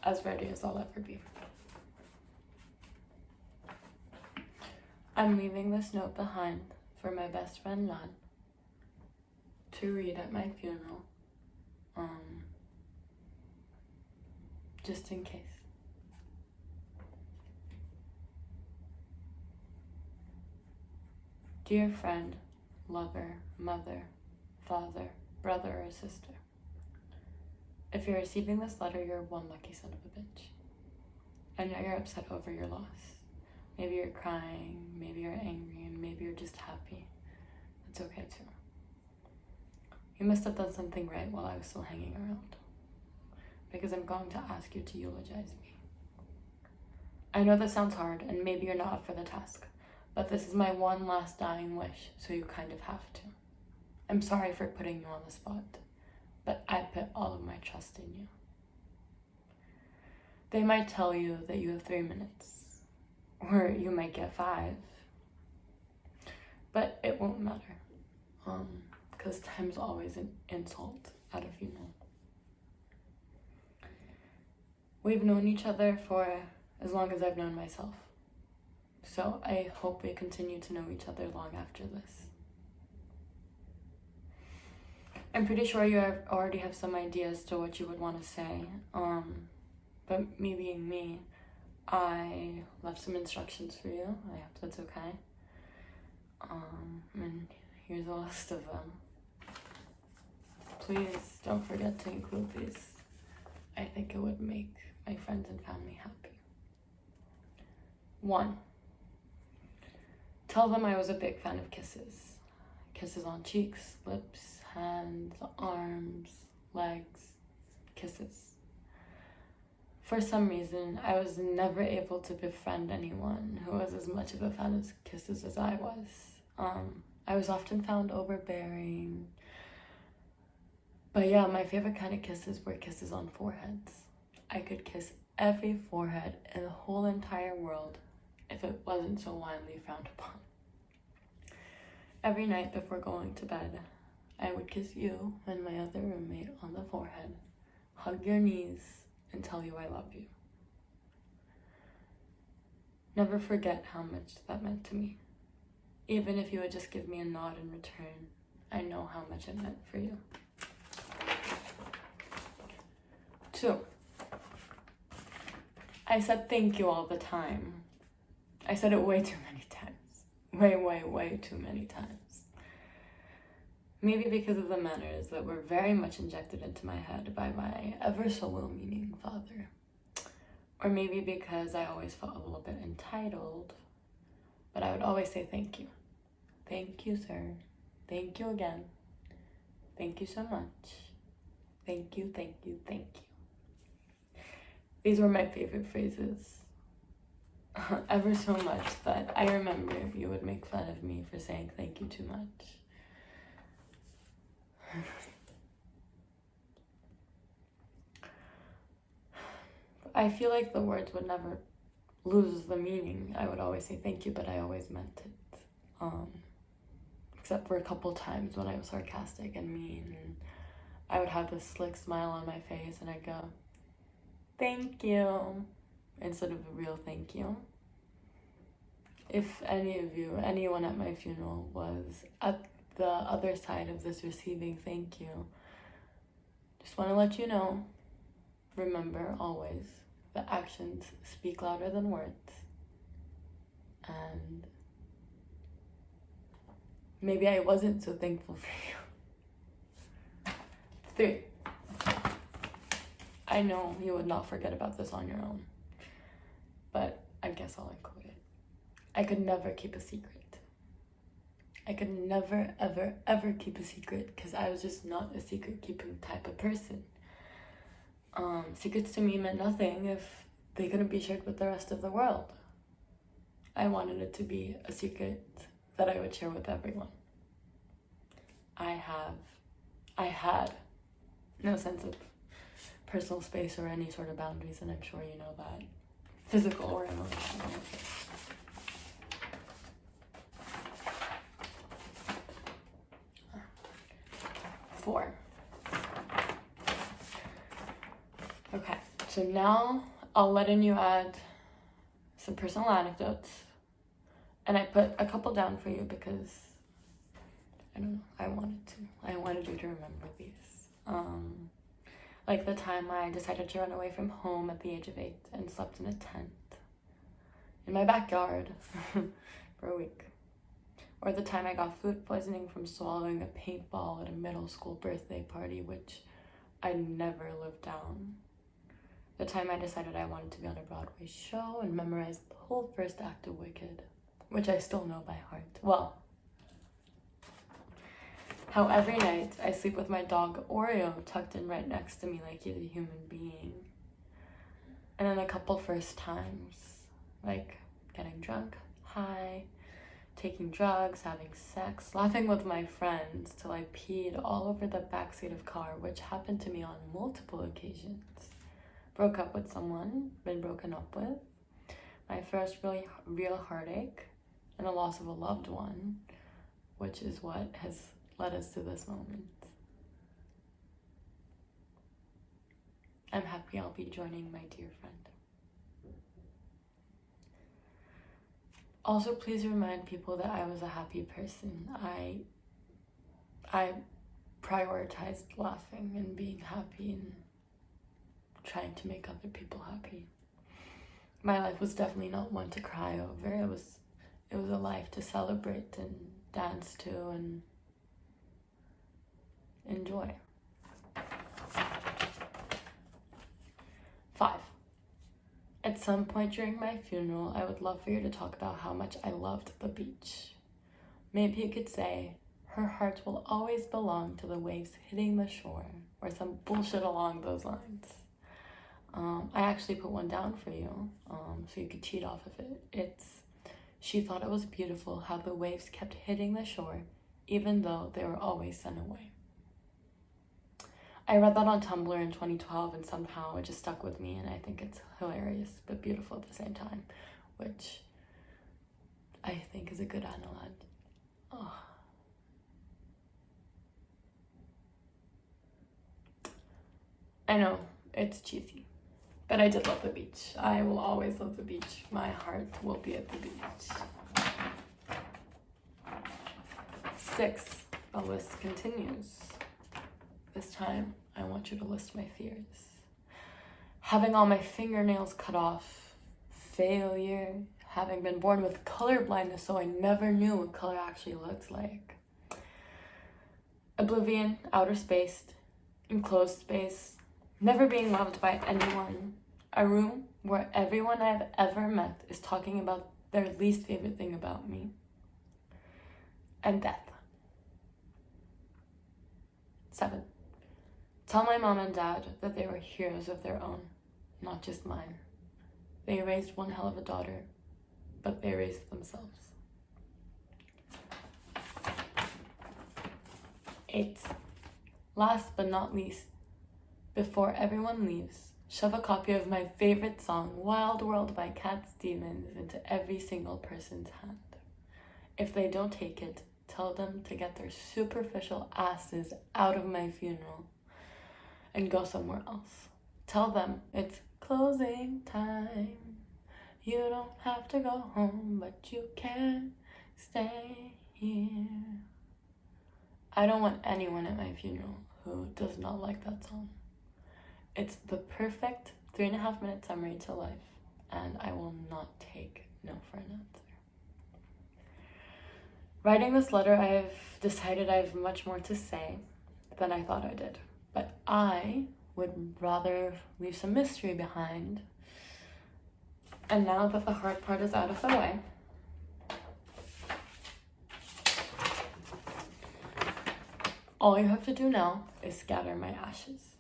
as ready as I'll ever be. I'm leaving this note behind for my best friend Lan to read at my funeral, just in case. Dear friend, lover, mother, father, brother, or sister, if you're receiving this letter, you're one lucky son of a bitch. I know you're upset over your loss. Maybe you're crying, maybe you're angry, and maybe you're just happy. It's okay too. You must have done something right while I was still hanging around, because I'm going to ask you to eulogize me. I know this sounds hard, and maybe you're not up for the task, but this is my one last dying wish, so you kind of have to. I'm sorry for putting you on the spot, but I put all of my trust in you. They might tell you that you have 3 minutes, or you might get 5, but it won't matter, because time's always an insult at a funeral. We've known each other for as long as I've known myself, so I hope we continue to know each other long after this. I'm pretty sure you already have some ideas to what you would want to say, but me being me, I left some instructions for you. I hope that's okay. And here's a list of them. Please don't forget to include these. I think it would make my friends and family happy. 1. Tell them I was a big fan of kisses. Kisses on cheeks, lips, hands, arms, legs, kisses. For some reason, I was never able to befriend anyone who was as much of a fan of kisses as I was. I was often found overbearing. But yeah, my favorite kind of kisses were kisses on foreheads. I could kiss every forehead in the whole entire world if it wasn't so widely frowned upon. Every night before going to bed, I would kiss you and my other roommate on the forehead, hug your knees, and tell you I love you. Never forget how much that meant to me. Even if you would just give me a nod in return, I know how much it meant for you. 2. I said thank you all the time. I said it way too many times. Way too many times. Maybe because of the manners that were very much injected into my head by my ever so well-meaning father. Or maybe because I always felt a little bit entitled, but I would always say thank you. Thank you, sir. Thank you again. Thank you so much. Thank you, thank you, thank you. These were my favorite phrases. Ever so much that I remember you would make fun of me for saying thank you too much. I feel like the words would never lose the meaning. I would always say thank you, but I always meant it. Except for a couple times when I was sarcastic and mean. And I would have this slick smile on my face and I'd go, thank you, instead of a real thank you. If anyone at my funeral was at the other side of this receiving thank you, just want to let you know, remember always, that actions speak louder than words. And maybe I wasn't so thankful for you. 3. I know you would not forget about this on your own, but I guess I'll include it. I could never keep a secret. I could never, ever, ever keep a secret because I was just not a secret-keeping type of person. Secrets to me meant nothing if they couldn't be shared with the rest of the world. I wanted it to be a secret that I would share with everyone. I had no sense of personal space or any sort of boundaries, and I'm sure you know that. Physical or emotional. 4. Okay, So now I'll let in you add some personal anecdotes. And I put a couple down for you because, I don't know, I wanted you to remember these. Like the time I decided to run away from home at the age of 8 and slept in a tent in my backyard for a week. Or the time I got food poisoning from swallowing a paintball at a middle school birthday party, which I never lived down. The time I decided I wanted to be on a Broadway show and memorized the whole first act of Wicked, which I still know by heart. Well, how every night I sleep with my dog Oreo tucked in right next to me like he's a human being. And then a couple first times, like getting drunk, high, taking drugs, having sex, laughing with my friends till I peed all over the backseat of car, which happened to me on multiple occasions. Broke up with someone, been broken up with, my first really real heartache, and the loss of a loved one, which is what has led us to this moment. I'm happy I'll be joining my dear friend. Also, please remind people that I was a happy person. I prioritized laughing and being happy and trying to make other people happy. My life was definitely not one to cry over. It was a life to celebrate and dance to and enjoy. 5. At some point during my funeral, I would love for you to talk about how much I loved the beach. Maybe you could say, her heart will always belong to the waves hitting the shore, or some bullshit along those lines. I actually put one down for you, so you could cheat off of it. It's, she thought it was beautiful how the waves kept hitting the shore, even though they were always sent away. I read that on Tumblr in 2012, and somehow it just stuck with me, and I think it's hilarious but beautiful at the same time, which I think is a good analog. Oh. I know, it's cheesy, but I did love the beach. I will always love the beach. My heart will be at the beach. 6, the list continues. This time, I want you to list my fears. Having all my fingernails cut off, failure, having been born with color blindness so I never knew what color actually looked like. Oblivion, outer space, enclosed space, never being loved by anyone. A room where everyone I've ever met is talking about their least favorite thing about me. And death. 7. Tell my mom and dad that they were heroes of their own, not just mine. They raised one hell of a daughter, but they raised themselves. 8. Last but not least, before everyone leaves, shove a copy of my favorite song, Wild World by Cat Stevens, into every single person's hand. If they don't take it, tell them to get their superficial asses out of my funeral and go somewhere else. Tell them it's closing time. You don't have to go home, but you can stay here. I don't want anyone at my funeral who does not like that song. It's the perfect 3.5-minute summary to life, and I will not take no for an answer. Writing this letter, I've decided I have much more to say than I thought I did. But I would rather leave some mystery behind. And now that the hard part is out of the way, all you have to do now is scatter my ashes.